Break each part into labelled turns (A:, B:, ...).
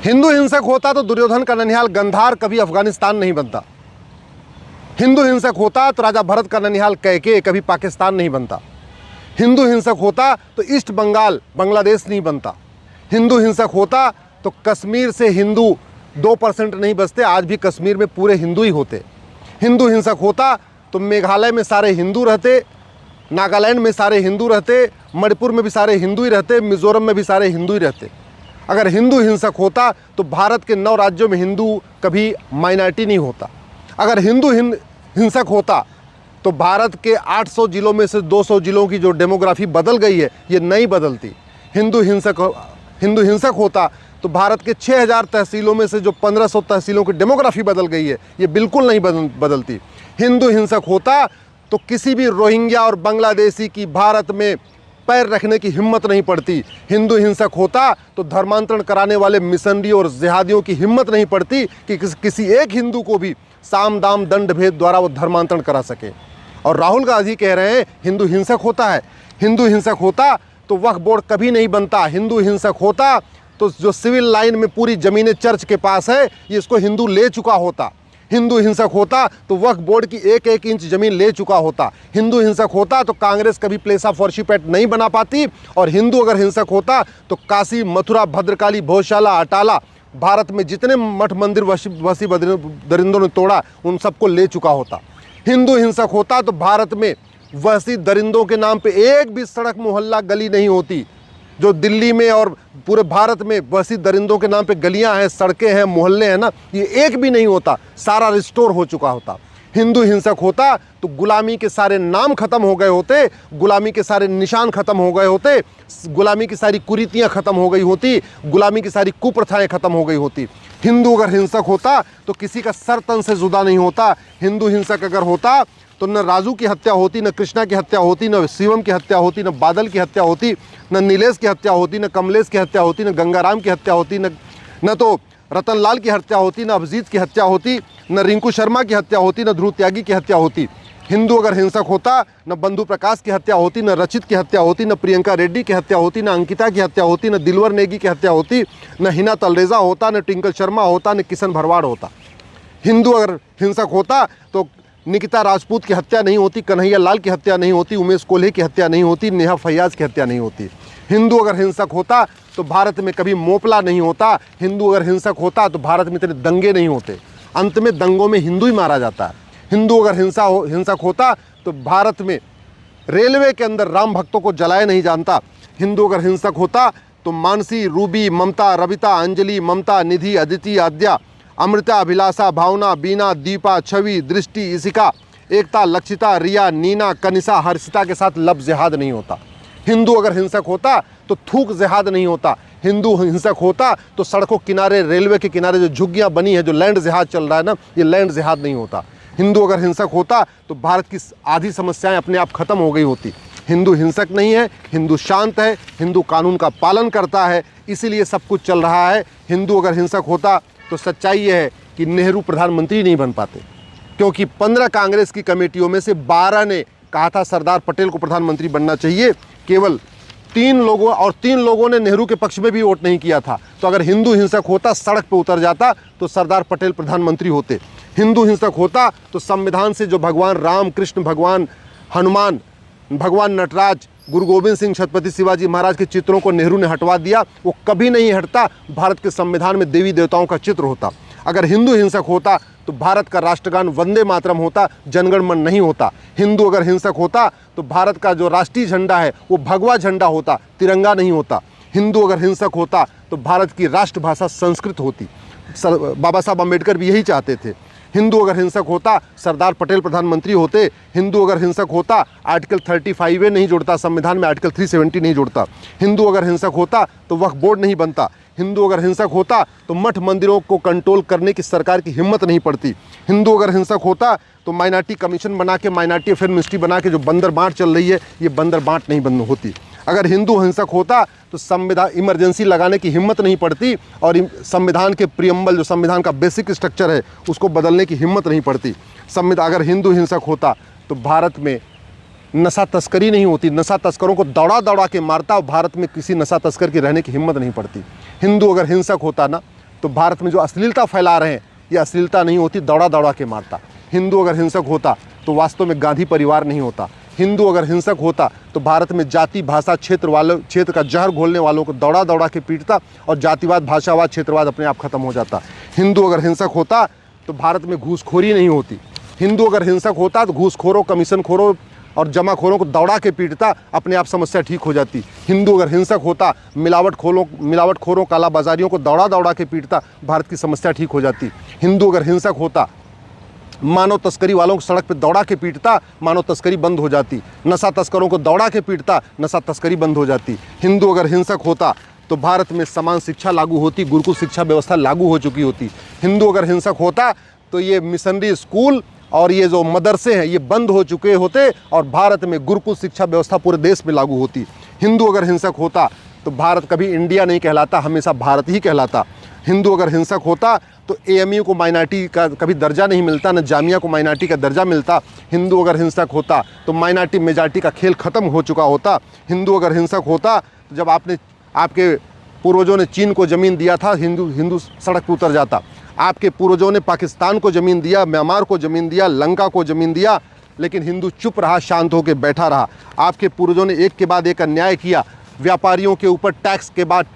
A: हिंदू हिंसक होता तो दुर्योधन का ननिहाल गंधार कभी अफगानिस्तान नहीं बनता। हिंदू हिंसक होता तो राजा भरत का ननिहाल कैके कभी पाकिस्तान नहीं बनता। हिंदू हिंसक होता तो ईस्ट बंगाल बांग्लादेश नहीं बनता। हिंदू हिंसक होता तो कश्मीर से हिंदू 2% नहीं बचते, आज भी कश्मीर में पूरे हिंदू ही होते। हिंदू हिंसक होता तो मेघालय में सारे हिंदू रहते, नागालैंड में सारे हिंदू रहते, मणिपुर में भी सारे हिंदू ही रहते, मिजोरम में भी सारे हिंदू ही रहते। अगर हिंदू हिंसक होता तो भारत के 9 राज्यों में हिंदू कभी माइनॉरिटी नहीं होता। अगर हिंदू हिंसक होता तो भारत के 800 जिलों में से 200 जिलों की जो डेमोग्राफी बदल गई है ये नहीं बदलती। हिंदू हिंसक होता तो भारत के 6000 तहसीलों में से जो 1500 तहसीलों की डेमोग्राफी बदल गई है ये बिल्कुल नहीं बदलती। हिंदू हिंसक होता तो किसी भी रोहिंग्या और बांग्लादेशी की भारत में पैर रखने की हिम्मत नहीं पड़ती। हिंदू हिंसक होता तो धर्मांतरण कराने वाले मिशनरी और जिहादियों की हिम्मत नहीं पड़ती कि किसी एक हिंदू को भी साम दाम दंड भेद द्वारा वो धर्मांतरण करा सके। और राहुल गांधी कह रहे हैं हिंदू हिंसक होता है। हिंदू हिंसक होता तो वक्फ बोर्ड कभी नहीं बनता। हिंदू हिंसक होता तो जो सिविल लाइन में पूरी ज़मीनें चर्च के पास है ये इसको हिंदू ले चुका होता। हिंदू हिंसक होता तो वक्फ बोर्ड की 1-1 इंच ज़मीन ले चुका होता। हिंदू हिंसक होता तो कांग्रेस कभी प्लेस ऑफ वर्शिप एक्ट नहीं बना पाती। और हिंदू अगर हिंसक होता तो काशी, मथुरा, भद्रकाली, भोजशाला, अटाला, भारत में जितने मठ मंदिर वसी दरिंदों ने तोड़ा उन सबको ले चुका होता। हिंदू हिंसक होता तो भारत में वसी दरिंदों के नाम पे एक भी सड़क, मोहल्ला, गली नहीं होती। जो दिल्ली में और पूरे भारत में वसी दरिंदों के नाम पे गलियां हैं, सड़कें हैं, मोहल्ले हैं ना, ये एक भी नहीं होता, सारा रिस्टोर हो चुका होता। हिंदू हिंसक होता तो गुलामी के सारे नाम खत्म हो गए होते, गुलामी के सारे निशान खत्म हो गए होते, गुलामी की सारी कुरीतियां खत्म हो गई होती, गुलामी की सारी कुप्रथाएं खत्म हो गई होती। हिंदू अगर हिंसक होता तो किसी का सर तन से जुदा नहीं होता। हिंदू हिंसक अगर होता तो न राजू की हत्या होती, न कृष्णा की हत्या होती, न शिवम की हत्या होती, न बादल की हत्या होती, न नीलेश की हत्या होती, न कमलेश की हत्या होती, न गंगाराम की हत्या होती, न तो रतनलाल की हत्या होती, न अभिजीत की हत्या होती, न रिंकू शर्मा की हत्या होती, न ध्रुव त्यागी की हत्या होती। हिंदू अगर हिंसक होता न बंधु प्रकाश की हत्या होती, न रचित की हत्या होती, न प्रियंका रेड्डी की हत्या होती, न अंकिता की हत्या होती, न दिलवर नेगी की हत्या होती, न हिना तलरेजा होता, न ट्विंकल शर्मा होता, न किशन भरवाड़ होता। हिंदू अगर हिंसक होता तो निकिता राजपूत की हत्या नहीं होती, कन्हैया लाल की हत्या नहीं होती, उमेश कोल्हे की हत्या नहीं होती, नेहा फैयाज की हत्या नहीं होती। हिंदू अगर हिंसक होता तो भारत में कभी मोपला नहीं होता। हिंदू अगर हिंसक होता तो भारत में इतने दंगे नहीं होते। अंत में दंगों में हिंदू ही मारा जाता है। हिंदू अगर हिंसक होता तो भारत में रेलवे के अंदर राम भक्तों को जलाया नहीं जानता। हिंदू अगर हिंसक होता तो मानसी, रूबी, ममता, रविता, अंजलि, ममता, निधि, अदिति, आद्या, अमृता, अभिलाषा, भावना, बीना, दीपा, छवि, दृष्टि, इशिका, एकता, लक्षिता, रिया, नीना, कनिषा, हर्षिता के साथ लब जिहाद नहीं होता। हिंदू अगर हिंसक होता तो थूक जिहाद नहीं होता। हिंदू हिंसक होता तो सड़कों किनारे, रेलवे के किनारे जो झुग्गियाँ बनी है, जो लैंड जिहाद चल रहा है ना, ये लैंड जिहाद नहीं होता। हिंदू अगर हिंसक होता तो भारत की आधी समस्याएं अपने आप खत्म हो गई होती। हिंदू हिंसक नहीं है, हिंदू शांत है, हिंदू कानून का पालन करता है, इसीलिए सब कुछ चल रहा है। हिंदू अगर हिंसक होता तो सच्चाई ये है कि नेहरू प्रधानमंत्री नहीं बन पाते, क्योंकि 15 कांग्रेस की कमेटियों में से 12 ने कहा था सरदार पटेल को प्रधानमंत्री बनना चाहिए। केवल 3 लोगों, और 3 लोगों ने नेहरू के पक्ष में भी वोट नहीं किया था। तो अगर हिंदू हिंसक होता, सड़क पर उतर जाता तो सरदार पटेल प्रधानमंत्री होते। हिंदू हिंसक होता तो संविधान से जो भगवान राम, कृष्ण, भगवान हनुमान, भगवान नटराज, गुरु गोविंद सिंह, छत्रपति शिवाजी महाराज के चित्रों को नेहरू ने हटवा दिया, वो कभी नहीं हटता। भारत के संविधान में देवी देवताओं का चित्र होता। अगर हिंदू हिंसक होता तो भारत का राष्ट्रगान वंदे मातरम होता, जनगण मन नहीं होता। हिंदू अगर हिंसक होता तो भारत का जो राष्ट्रीय झंडा है वो भगवा झंडा होता, तिरंगा नहीं होता। हिंदू अगर हिंसक होता तो भारत की राष्ट्रभाषा संस्कृत होती। बाबा साहब अम्बेडकर भी यही चाहते थे। हिंदू अगर हिंसक होता सरदार पटेल प्रधानमंत्री होते। हिंदू अगर हिंसक होता आर्टिकल 35A नहीं जुड़ता संविधान में, आर्टिकल 370 नहीं जुड़ता। हिंदू अगर हिंसक होता तो वक्फ बोर्ड नहीं बनता। हिंदू अगर हिंसक होता तो मठ मंदिरों को कंट्रोल करने की सरकार की हिम्मत नहीं पड़ती। हिंदू अगर हिंसक होता तो माइनॉरिटी कमीशन बना के, माइनॉरिटी अफेयर मिनिस्ट्री बना के जो बंदर बांट चल रही है, ये बंदर बांट नहीं बंद होती। अगर हिंदू हिंसक होता तो संविधान इमरजेंसी लगाने की हिम्मत नहीं पड़ती, और संविधान के प्रियम्बल, जो संविधान का बेसिक स्ट्रक्चर है, उसको बदलने की हिम्मत नहीं पड़ती। अगर हिंदू हिंसक होता तो भारत में नशा तस्करी नहीं होती, नशा तस्करों को दौड़ा दौड़ा के मारता, और भारत में किसी नशा तस्कर की रहने की हिम्मत नहीं पड़ती। हिंदू अगर हिंसक होता ना तो भारत में जो अश्लीलता फैला रहे हैं ये अश्लीलता नहीं होती, दौड़ा दौड़ा के मारता। हिंदू अगर हिंसक होता तो वास्तव में गांधी परिवार नहीं होता। हिंदू अगर हिंसक होता तो भारत में जाति भाषा क्षेत्र का जहर घोलने वालों को दौड़ा दौड़ा के पीटता और जातिवाद भाषावाद क्षेत्रवाद अपने आप खत्म हो जाता। हिंदू अगर हिंसक होता तो भारत में घूसखोरी नहीं होती। हिंदू अगर हिंसक होता तो घूसखोरों कमीशनखोरों और जमाखोरों को दौड़ा के पीटता, अपने आप समस्या ठीक हो जाती। हिंदू अगर हिंसक होता मिलावटखोरों कालाबाजारियों को दौड़ा दौड़ा के पीटता, भारत की समस्या ठीक हो जाती। हिंदू अगर हिंसक होता मानव तस्करी वालों को सड़क पर दौड़ा के पीटता, मानव तस्करी बंद हो जाती। नशा तस्करों को दौड़ा के पीटता, नशा तस्करी बंद हो जाती। हिंदू अगर हिंसक होता तो भारत में समान शिक्षा लागू होती, गुरुकुल शिक्षा व्यवस्था लागू हो चुकी होती। हिंदू अगर हिंसक होता तो ये मिशनरी स्कूल और ये जो मदरसे हैं ये बंद हो चुके होते और भारत में गुरुकुल शिक्षा व्यवस्था पूरे देश में लागू होती। हिंदू अगर हिंसक होता तो भारत कभी इंडिया नहीं कहलाता, हमेशा भारत ही कहलाता। हिंदू अगर हिंसक होता तो एएमयू को माइनॉरिटी का कभी दर्जा नहीं मिलता, न जामिया को माइनॉरिटी का दर्जा मिलता। हिंदू अगर हिंसक होता तो माइनॉरिटी मेजॉरिटी का खेल ख़त्म हो चुका होता। हिंदू अगर हिंसक होता तो जब आपके पूर्वजों ने चीन को ज़मीन दिया था, हिंदू सड़क पर उतर जाता। आपके पूर्वजों ने पाकिस्तान को ज़मीन दिया, म्यांमार को ज़मीन दिया, लंका को ज़मीन दिया, लेकिन हिंदू चुप रहा, शांत होकर बैठा रहा। आपके पूर्वजों ने एक के बाद एक अन्याय किया, व्यापारियों के ऊपर टैक्स के बाद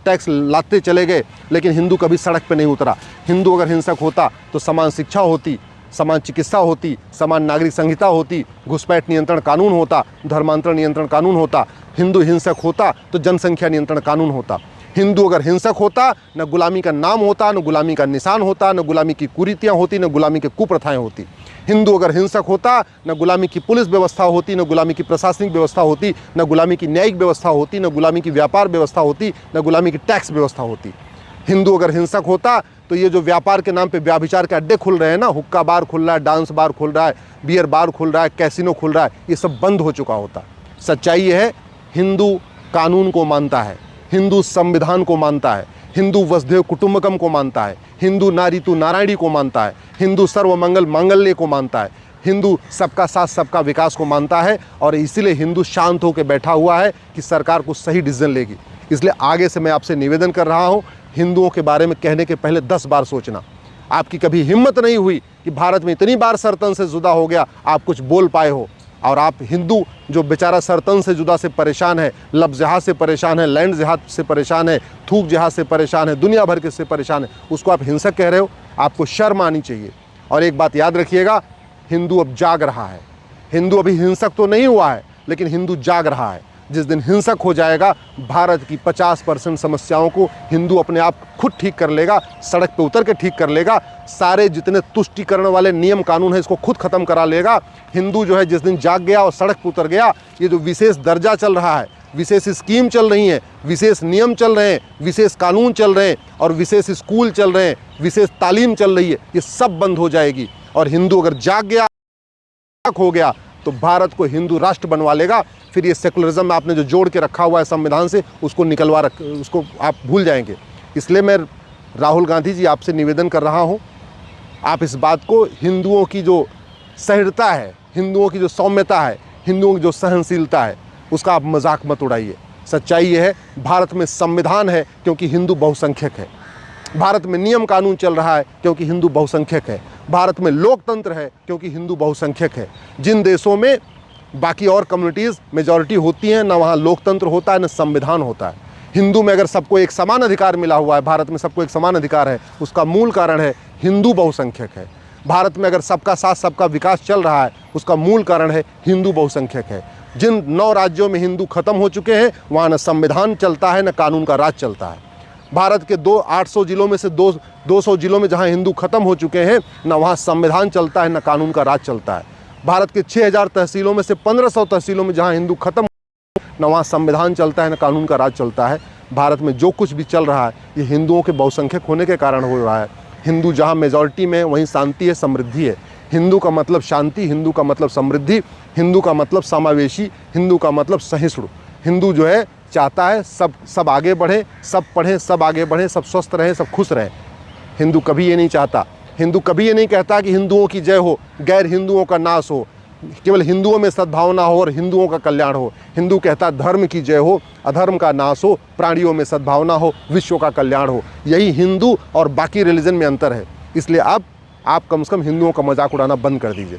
A: टैक्स लाते चले गए, लेकिन हिंदू कभी सड़क पर नहीं उतरा। हिंदू अगर हिंसक होता तो समान शिक्षा होती, समान चिकित्सा होती, समान नागरिक संहिता होती, घुसपैठ नियंत्रण कानून होता, धर्मांतरण नियंत्रण कानून होता। हिंदू हिंसक होता तो जनसंख्या नियंत्रण कानून होता। हिंदू अगर हिंसक होता न गुलामी का नाम होता, न गुलामी का निशान होता, न गुलामी की कुरीतियाँ होती, न गुलामी की कुप्रथाएं होती। हिंदू अगर हिंसक होता न गुलामी की पुलिस व्यवस्था होती, न गुलामी की प्रशासनिक व्यवस्था होती, न गुलामी की न्यायिक व्यवस्था होती, न गुलामी की व्यापार व्यवस्था होती, न गुलामी की टैक्स व्यवस्था होती। हिंदू अगर हिंसक होता तो ये जो व्यापार के नाम पे व्याभिचार के अड्डे खुल रहे हैं ना, हुक्का बार खुल रहा है, डांस बार खुल रहा है, बियर बार खुल रहा है, कैसीनो खुल रहा है, ये सब बंद हो चुका होता। सच्चाई ये है, हिंदू कानून को मानता है, हिंदू संविधान को मानता है, हिंदू वसुधैव कुटुंबकम को मानता है, हिंदू नारीतु नारायणी को मानता है, हिंदू सर्वमंगल मांगल्य को मानता है, हिंदू सबका साथ सबका विकास को मानता है। और इसीलिए हिंदू शांत होकर बैठा हुआ है कि सरकार कुछ सही डिसीजन लेगी। इसलिए आगे से मैं आपसे निवेदन कर रहा हूँ, हिंदुओं के बारे में कहने के पहले 10 बार सोचना। आपकी कभी हिम्मत नहीं हुई कि भारत में इतनी बार सरतन से जुदा हो गया आप कुछ बोल पाए हो। और आप हिंदू जो बेचारा सरतन से जुदा से परेशान है, लफ्ज़ जहाज से परेशान है, लैंड जहाज से परेशान है, थूक जहाज से परेशान है, दुनिया भर के से परेशान है, उसको आप हिंसक कह रहे हो। आपको शर्म आनी चाहिए। और एक बात याद रखिएगा, हिंदू अब जाग रहा है। हिंदू अभी हिंसक तो नहीं हुआ है, लेकिन हिंदू जाग रहा है। जिस दिन हिंसक हो जाएगा, भारत की 50% समस्याओं को हिंदू अपने आप खुद ठीक कर लेगा, सड़क पे उतर के ठीक कर लेगा। सारे जितने तुष्टिकरण वाले नियम कानून है इसको खुद ख़त्म करा लेगा। हिंदू जो है जिस दिन जाग गया और सड़क पे उतर गया, ये जो विशेष दर्जा चल रहा है, विशेष स्कीम चल रही है, विशेष नियम चल रहे हैं, विशेष कानून चल रहे हैं और विशेष स्कूल चल रहे हैं, विशेष तालीम चल रही है, ये सब बंद हो जाएगी। और हिंदू अगर जाग गया हो गया तो भारत को हिंदू राष्ट्र बनवा लेगा। फिर ये सेकुलरिज्म में आपने जो जोड़ के रखा हुआ है संविधान से, उसको उसको आप भूल जाएंगे। इसलिए मैं राहुल गांधी जी आपसे निवेदन कर रहा हूँ, आप इस बात को, हिंदुओं की जो सहृदता है, हिंदुओं की जो सौम्यता है, हिंदुओं की जो सहनशीलता है, उसका आप मजाक मत उड़ाइए। सच्चाई ये है, भारत में संविधान है क्योंकि हिंदू बहुसंख्यक है। भारत में नियम कानून चल रहा है क्योंकि हिंदू बहुसंख्यक है। भारत में लोकतंत्र है क्योंकि हिंदू बहुसंख्यक है। जिन देशों में बाकी और कम्युनिटीज़ मेजॉरिटी होती हैं, ना वहाँ लोकतंत्र होता है, ना संविधान होता है। हिंदू में अगर सबको एक समान अधिकार मिला हुआ है, भारत में सबको एक समान अधिकार है, उसका मूल कारण है हिंदू बहुसंख्यक है। भारत में अगर सबका साथ सबका विकास चल रहा है, उसका मूल कारण है हिंदू बहुसंख्यक है। जिन 9 राज्यों में हिंदू खत्म हो चुके हैं, वहाँ न संविधान चलता है, न कानून का राज चलता है। भारत के 800 जिलों में से 200 जिलों में जहाँ हिंदू खत्म हो चुके हैं, न वहाँ संविधान चलता है, न कानून का राज चलता है। भारत के 6000 तहसीलों में से 1500 तहसीलों में जहाँ हिंदू खत्म, न वहाँ संविधान चलता है, न कानून का राज चलता है। भारत में जो कुछ भी चल रहा है, ये हिंदुओं के बहुसंख्यक होने के कारण हो रहा है। हिंदू जहाँ मेजॉरिटी में है, वहीं शांति है, समृद्धि है। हिंदू का मतलब शांति, हिंदू का मतलब समृद्धि, हिंदू का मतलब समावेशी, हिंदू का मतलब सहिष्णु। हिंदू जो है चाहता है सब आगे बढ़े, सब पढ़ें, सब आगे बढ़ें, सब स्वस्थ रहें, सब खुश रहें। हिंदू कभी ये नहीं चाहता। हिंदू कभी ये नहीं कहता कि हिंदुओं की जय हो, गैर हिंदुओं का नाश हो। केवल हिंदुओं में सद्भावना हो और हिंदुओं का कल्याण हो। हिंदू कहता धर्म की जय हो, अधर्म का नाश हो, प्राणियों में सद्भावना हो, विश्व का कल्याण हो। यही हिंदू और बाकी रिलीजन में अंतर है। इसलिए अब आप कम से कम हिंदुओं का मजाक उड़ाना बंद कर दीजिए।